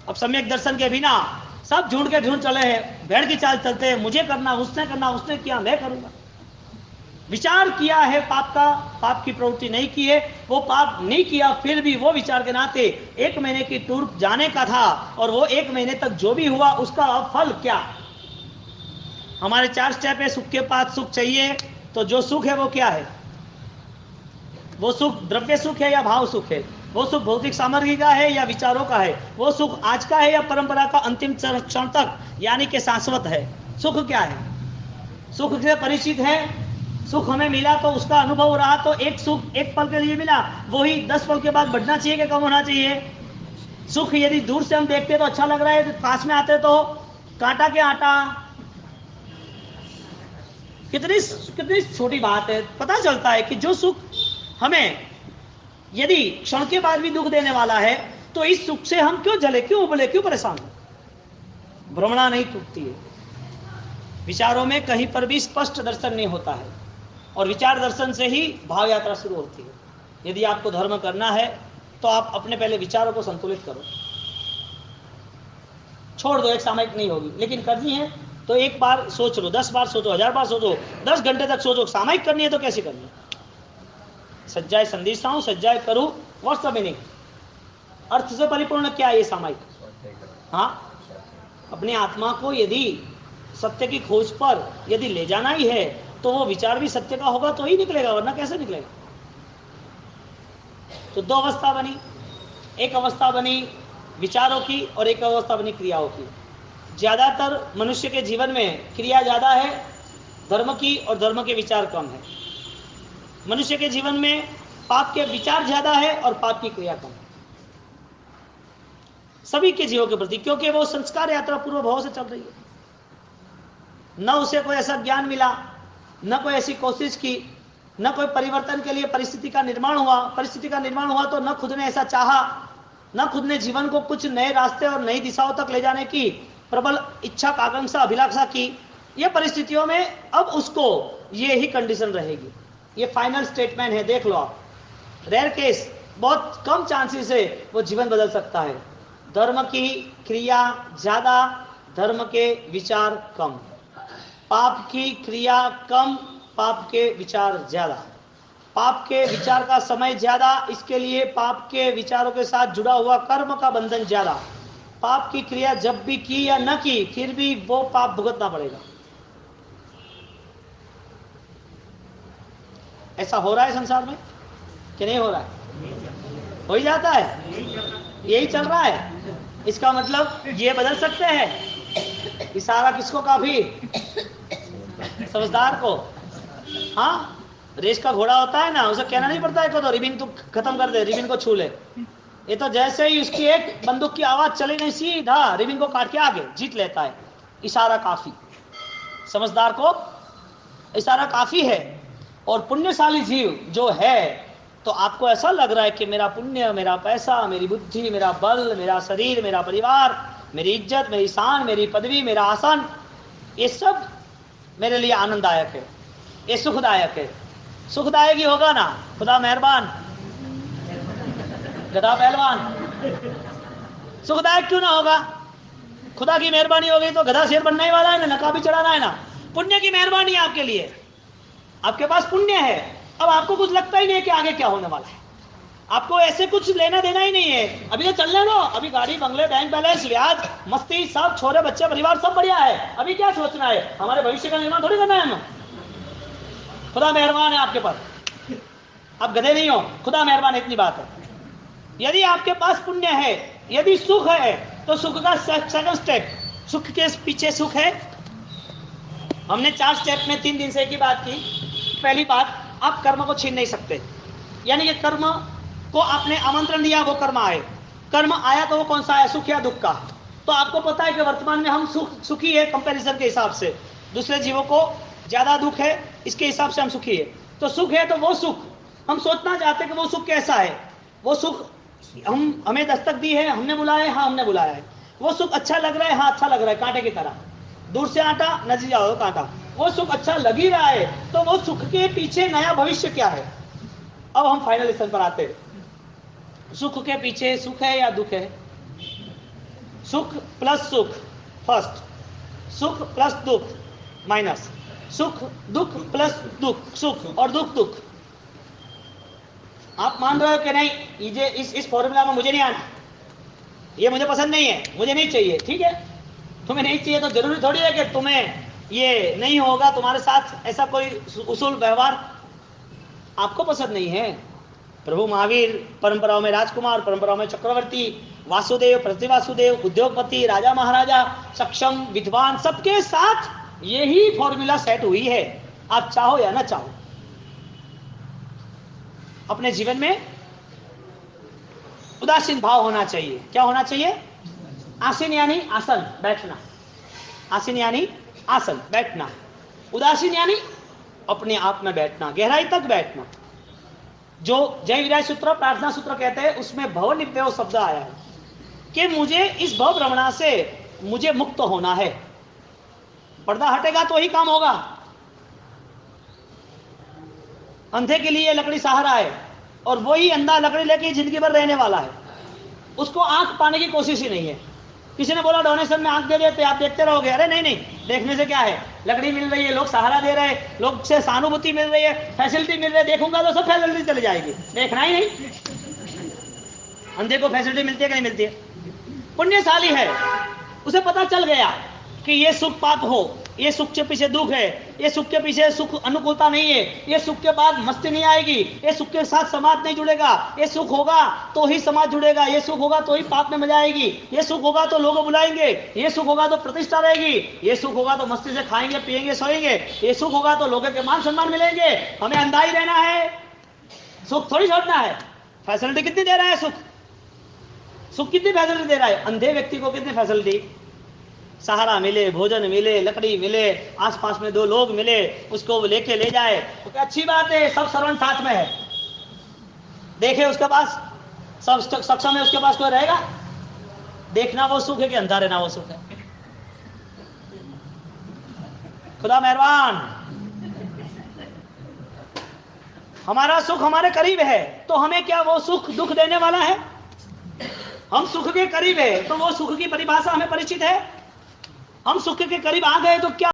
अब सम्यक दर्शन के बिना सब ढूंढ के ढूंढ चले हैं, भेड़ की चाल चलते हैं। मुझे करना, उसने किया, मैं करूंगा। विचार किया है पाप का, पाप की प्रवृत्ति नहीं की है, वो पाप नहीं किया, फिर भी वो विचार के नाते 1 महीने की टूर जाने का था, और वो 1 महीने तक जो भी हुआ उसका फल क्या? हमारे 4 स्टेप है। सुख के पास सुख चाहिए, तो जो सुख है वो क्या है? वो सुख द्रव्य सुख है या भाव सुख है? वो सुख भौतिक सामग्री का है या विचारों का है? वो सुख आज का है या परंपरा का अंतिम क्षण तक यानी कि शाश्वत है? सुख क्या है? सुख से परिचित है। सुख हमें मिला तो उसका अनुभव रहा, तो एक सुख 1 पल के लिए मिला, वही 10 पल के बाद बढ़ना चाहिए कि कम होना चाहिए? सुख यदि दूर से हम देखते तो अच्छा लग रहा है, तो पास में आते तो कांटा के आटा। कितनी छोटी बात है। पता चलता है कि जो सुख हमें यदि क्षण के बाद भी दुख देने वाला है, तो इस सुख से हम क्यों जले, क्यों उबले, क्यों परेशान हो? भ्रमणा नहीं टूटती है। विचारों में कहीं पर भी स्पष्ट दर्शन नहीं होता है, और विचार दर्शन से ही भाव यात्रा शुरू होती है। यदि आपको धर्म करना है तो आप अपने पहले विचारों को संतुलित करो। छोड़ दो, एक सामयिक नहीं होगी, लेकिन करनी है तो एक बार सोच लो, 10 बार सोचो, 1000 बार सोचो, 10 घंटे तक सोचो। सामयिक करनी है तो कैसे करनी है? सज्जाए संदेशाओं, सज्जाए करूं, व्हाट्स द मीनिंग? अर्थ से परिपूर्ण क्या है ये सामयिक? हाँ, अपनी आत्मा को यदि सत्य की खोज पर यदि ले जाना ही है तो वो विचार भी सत्य का होगा तो ही निकलेगा, वरना कैसे निकलेगा? तो 2 अवस्था बनी। एक अवस्था बनी विचारों की और एक अवस्था बनी क्रियाओं की। ज्यादातर मनुष्य के जीवन में क्रिया ज्यादा है धर्म की, और धर्म के विचार कम है। मनुष्य के जीवन में पाप के विचार ज्यादा है और पाप की क्रिया कम है, सभी के जीवों के प्रति, क्योंकि वो संस्कार यात्रा पूर्व भाव से चल रही है। न उसे कोई ऐसा ज्ञान मिला, न कोई ऐसी कोशिश की, न कोई परिवर्तन के लिए परिस्थिति का निर्माण हुआ। परिस्थिति का निर्माण हुआ तो न खुद ने ऐसा चाहा, न खुद ने जीवन को कुछ नए रास्ते और नई दिशाओं तक ले जाने की प्रबल इच्छा, आकांक्षा, अभिलाषा की। ये परिस्थितियों में अब उसको ये ही कंडीशन रहेगी। ये फाइनल स्टेटमेंट है, देख लो आप। रेयर केस, बहुत कम चांसेस है वो जीवन बदल सकता है। धर्म की क्रिया ज्यादा, धर्म के विचार कम। पाप की क्रिया कम, पाप के विचार ज्यादा। पाप के विचार का समय ज्यादा, इसके लिए पाप के विचारों के साथ जुड़ा हुआ कर्म का बंधन ज्यादा। पाप की क्रिया जब भी की या न की, फिर भी वो पाप भुगतना पड़ेगा। ऐसा हो रहा है संसार में कि नहीं हो रहा है? हो ही जाता है, यही चल रहा है। इसका मतलब ये बदल सकते हैं इशारा किसको? काफी समझदार को। हाँ, रेस का घोड़ा होता है ना, उसे कहना नहीं पड़ता है तो रिबिन तू खत्म कर दे, रिबिन को छू ले। ये तो जैसे ही उसकी एक बंदूक की आवाज चले नहीं, सीधा रिबिन को काट के आगे जीत लेता है। इशारा काफी, समझदार को इशारा काफी है। और पुण्यशाली जीव जो है, तो आपको ऐसा लग रहा है कि मेरा पुण्य, मेरा पैसा, मेरी बुद्धि, मेरा बल, मेरा शरीर, मेरा परिवार, मेरी इज्जत, मेरी शान, मेरी पदवी, मेरा आसन, ये सब मेरे लिए आनंददायक है, ये सुखदायक है। सुखदायक ही होगा ना, खुदा मेहरबान, गधा पहलवान। सुखदायक क्यों ना होगा? खुदा की मेहरबानी हो गई तो गधा शेर बनने वाला है ना, नकाबी चढ़ाना है ना। पुण्य की मेहरबानी है आपके लिए, आपके पास पुण्य है। अब आपको कुछ लगता ही नहीं कि आगे क्या होने वाला है, आपको ऐसे कुछ लेना देना ही नहीं है। अभी तो चलने दो, अभी गाड़ी, बंगले, बैंक बैलेंस, ब्याज, मस्ती, सब छोरे बच्चे, परिवार सब बढ़िया है। अभी क्या सोचना है? हमारे भविष्य का निर्माण थोड़ी करना है हमें। खुदा मेहरबान है आपके पास, आप गधे नहीं हो, खुदा मेहरबान है, इतनी बात है। यदि आपके पास पुण्य है, यदि सुख है, तो सुख का सेकंड स्टेप, सुख के पीछे सुख है। हमने 4 स्टेप में 3 दिन से एक ही बात की। पहली बात, आप कर्म को छीन नहीं सकते, यानी कि कर्म को आपने आमंत्रण दिया, वो कर्म आए। कर्म आया तो वो कौन सा है? सुख या दुख का? तो आपको पता है कि वर्तमान में हम सुखी है कंपैरिजन के हिसाब से, दूसरे जीवों को ज्यादा दुख है, इसके हिसाब से हम सुखी है। तो सुख है तो वो सुख हम सोचना चाहते हैं कि वो सुख कैसा है। वो सुख हमें दस्तक दी है, हमने बुलाया है, हाँ हमने बुलाया है। वो सुख अच्छा लग रहा है, हाँ अच्छा लग रहा है, कांटे की तरह, दूर से आटा नजदीक आओ कांटा। वो सुख अच्छा लग ही रहा है, तो वो सुख के पीछे नया भविष्य क्या है? अब हम फाइनल स्थान पर आते हैं। सुख के पीछे सुख है या दुख है? सुख प्लस सुख फर्स्ट, सुख प्लस दुख माइनस, सुख दुख प्लस दुख सुख, और दुख दुख। आप मान रहे हो कि नहीं, ये इस फॉर्मूला में मुझे नहीं आना, ये मुझे पसंद नहीं है, मुझे नहीं चाहिए। ठीक है, तुम्हें नहीं चाहिए तो जरूरी थोड़ी है कि तुम्हें ये नहीं होगा, तुम्हारे साथ ऐसा कोई उसूल व्यवहार आपको पसंद नहीं है। प्रभु महावीर परंपराओं में राजकुमार, परंपराओं में चक्रवर्ती, वासुदेव, प्रतिवासुदेव, उद्योगपति, राजा महाराजा, सक्षम, विद्वान, सबके साथ यही फॉर्मूला सेट हुई है। आप चाहो या ना चाहो, अपने जीवन में उदासीन भाव होना चाहिए। क्या होना चाहिए? आसीन यानी आसन, बैठना। आसीन यानी आसन, बैठना। उदासीन यानी अपने आप में बैठना, गहराई तक बैठना। जो जय विराय सूत्र, प्रार्थना सूत्र कहते हैं, उसमें भव निव्यय शब्द आया है कि मुझे इस भव भ्रमणा से मुझे मुक्त होना है। पर्दा हटेगा तो ही काम होगा। अंधे के लिए लकड़ी सहारा है, और वही अंधा लकड़ी लेके जिंदगी भर रहने वाला है, उसको आंख पाने की कोशिश ही नहीं है। किसी ने बोला डोनेशन में आंख दे देते, आप देखते रहोगे। अरे नहीं नहीं, देखने से क्या है? लकड़ी मिल रही है, लोग सहारा दे रहे हैं, लोग से सहानुभूति मिल रही है, फैसिलिटी मिल रही है, देखूंगा तो सब फैसिलिटी चली जाएगी, देखना ही नहीं। अंधे को फैसिलिटी मिलती है कि नहीं मिलती है? पुण्यशाली है, उसे पता चल गया कि ये सुख पाप हो, ये सुख के पीछे दुख है, ये सुख के पीछे सुख अनुकूलता नहीं है, ये सुख के बाद मस्ती नहीं आएगी, ये सुख के साथ समाज नहीं जुड़ेगा, ये सुख होगा तो ही समाज जुड़ेगा, ये सुख होगा तो ही पाप में मजा आएगी, ये सुख होगा तो लोग बुलाएंगे, ये सुख होगा तो प्रतिष्ठा रहेगी, ये सुख होगा तो मस्ती से खाएंगे पिएंगे सोएंगे, ये सुख होगा तो लोगों के मान सम्मान मिलेंगे। हमें अंधा ही रहना है, सुख थोड़ी छोड़ना है। फैसिलिटी कितनी दे रहा है सुख? सुख कितनी फैसिलिटी दे रहा है? अंधे व्यक्ति को कितनी फैसिलिटी? सहारा मिले, भोजन मिले, लकड़ी मिले, आसपास में 2 लोग मिले, उसको लेके ले जाए तो क्या अच्छी बात है। सब सर्वण साथ में है, देखे उसके पास सब सक्षम है, उसके पास कोई रहेगा? देखना वो सुख है कि अंधा रहना वो सुख है? खुदा मेहरबान, हमारा सुख हमारे करीब है, तो हमें क्या वो सुख दुख देने वाला है? हम सुख के करीब है तो वो सुख की परिभाषा हमें परिचित है। हम सुख के करीब आ गए तो क्या